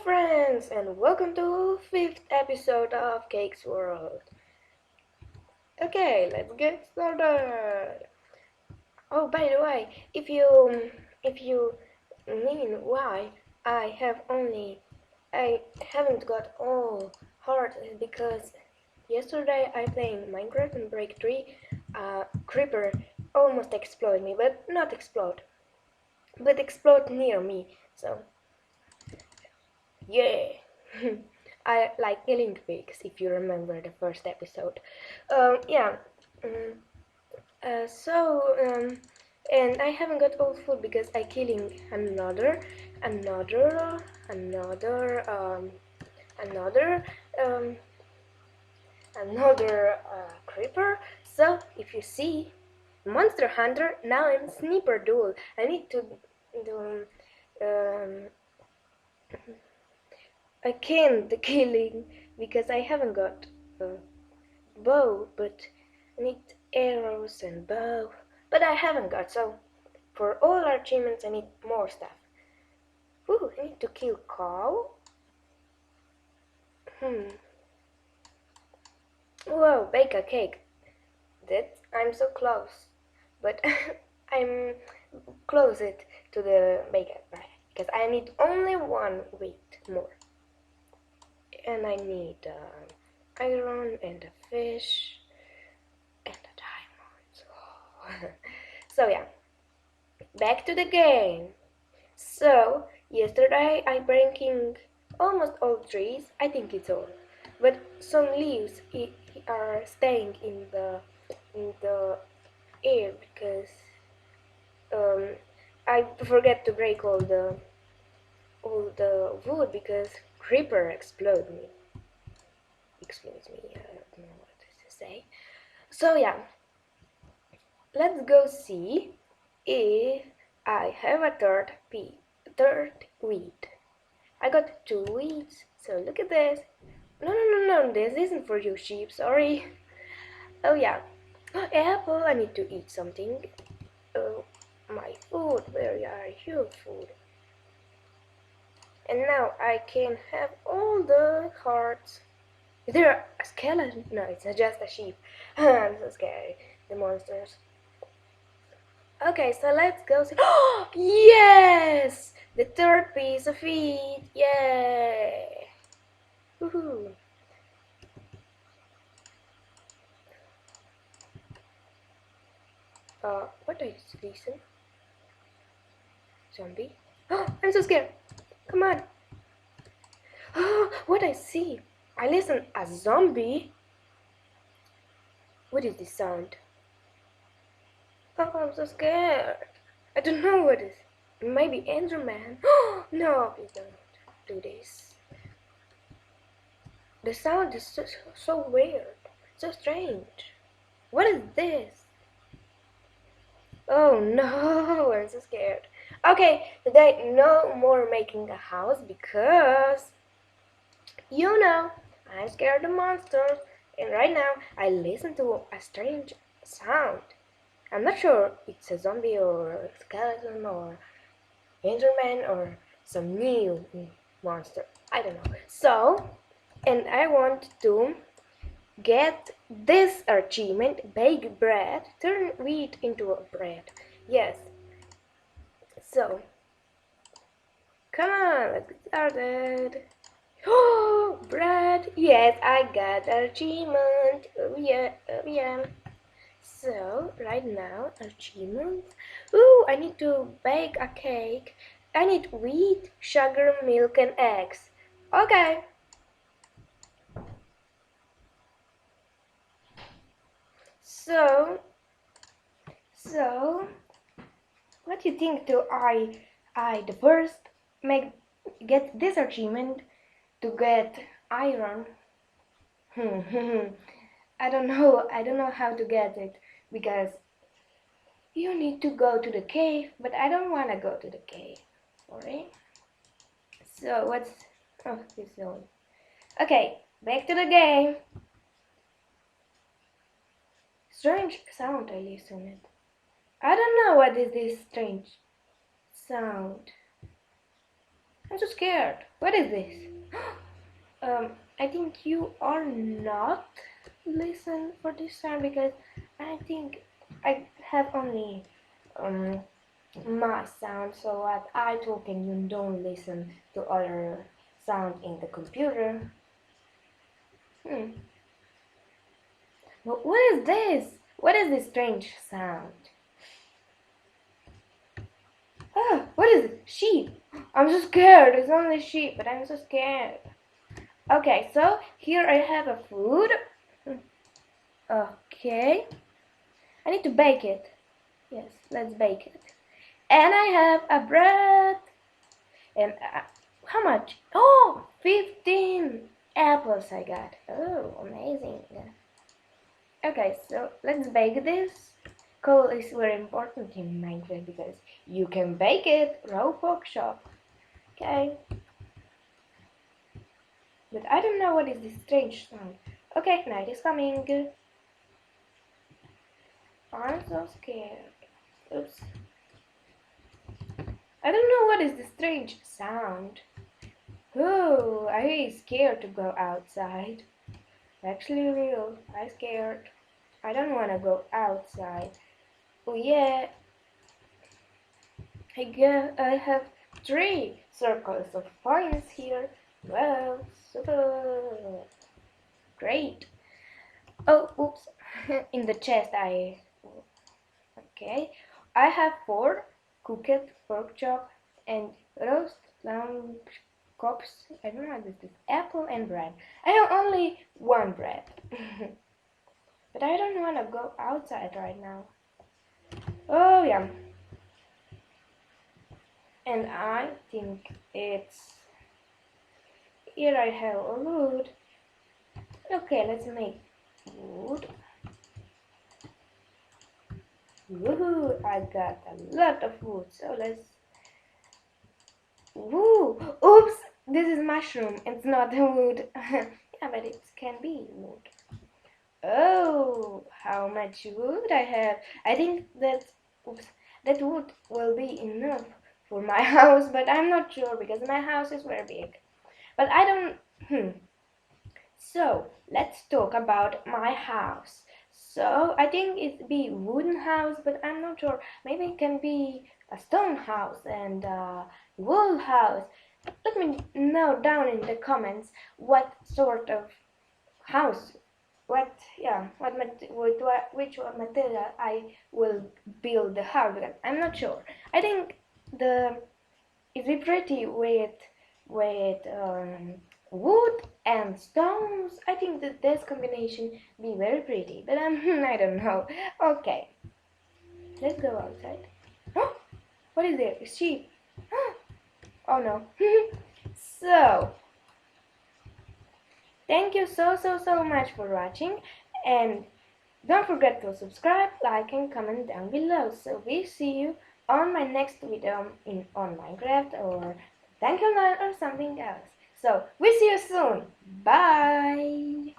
friends, and welcome to 5th episode of Cakes World. Okay, let's get started. Oh, by the way, if you mean why I haven't got all heart is because yesterday I playing Minecraft and break 3, creeper almost exploded me, but not explode, but explode near me. So yeah. I like killing pigs, if you remember the first episode. Yeah. Mm, and I haven't got all food because I killing another, another, another, um, another creeper. So if you see Monster Hunter, now I'm Sniper Duel. I need to do. Um, I can't killing because I haven't got a bow, but I need arrows and bow, but I haven't got, so for all our achievements I need more stuff. Ooh, I need to kill cow. Whoa, bake a cake. That I'm so close, but I'm close it to the baker because I need only one wheat more. And I need iron and a fish and a diamond. So yeah, back to the game. So yesterday I breaking almost all trees. I think it's all, but some leaves are staying in the air because I forget to break all the wood because creeper explodes me. I don't know what to say. So yeah, let's go see if I have a third wheat. I got 2 wheats, so look at this. No, this isn't for you sheep, sorry. Oh yeah, apple, I need to eat something. Oh, my food, where are your food? And now I can have all the hearts. Is there a skeleton? No, it's just a sheep. I'm so scared. The monsters. Okay, so let's go see. Oh, yes! The third piece of meat. Yay! Woohoo! What is listen? Zombie? Oh, I'm so scared. Come on. Oh, what I see? I listen a zombie. What is this sound? Oh, I'm so scared. I don't know what it is. Maybe Enderman. Oh, no, please don't do this. The sound is so weird, so strange. What is this? Oh no, I'm so scared. Okay, today no more making a house because, I'm scared of monsters. And right now I listen to a strange sound. I'm not sure it's a zombie or a skeleton or Enderman or some new monster. I don't know. So, and I want to get this achievement, bake bread, turn wheat into a bread. Yes. So, come on, let's get started. Oh, bread. Yes, I got the achievement. Oh yeah. So, right now, achievements. Ooh, I need to bake a cake. I need wheat, sugar, milk, and eggs. Okay. So, what do you think? Do I the first make get this achievement to get iron? I don't know. I don't know how to get it because you need to go to the cave, but I don't want to go to the cave. Sorry. So what's this one? Okay, back to the game. Strange sound I listen it. I don't know what is this strange sound. I'm so scared. What is this? I think you are not listen for this sound because I think I have only um my sound, so what I talk and you don't listen to other sound in the computer. Hmm. What is this? What is this strange sound? Ah, what is it? Sheep. I'm so scared. It's only sheep, but I'm so scared. Okay, so here I have a food. Okay. I need to bake it. Yes, let's bake it. And I have a bread. And how much? Oh, 15 apples I got. Oh, amazing. Okay, so let's bake this. Coal is very important in Minecraft because you can bake it raw workshop. Okay. But I don't know what is this strange sound. Okay, night is coming. I'm so scared. Oops. I don't know what is this strange sound. Oh, I'm scared to go outside. Actually real. I'm scared. I don't want to go outside. Oh yeah. I have 3 circles of points here. Wow, super great. Oh, oops. In the chest okay. I have 4 cooked pork chop and roast lamb chops. I don't know this is apple and bread. I have only 1 bread. But I don't want to go outside right now. Oh yeah. And I think it's here I have a wood. Okay, let's make wood. Woohoo! I got a lot of wood, so let's. Woo! Oops! This is mushroom. It's not wood. Yeah, but it can be wood. Oh, how much wood I have! I think that oops, that wood will be enough for my house, but I'm not sure because my house is very big. But I don't. So let's talk about my house. So I think it be wooden house, but I'm not sure. Maybe it can be a stone house and a wool house. Let me know down in the comments what sort of house, what yeah, which material I will build the house with. I'm not sure. I think the it'd be pretty with wood and stones. I think that this combination be very pretty, but I don't know. Okay, let's go outside. Oh, what is there? A sheep. Oh no. So, thank you so much for watching, and don't forget to subscribe, like, and comment down below. So we see you on my next video on Minecraft or Thank You Line or something else. So we see you soon. Bye.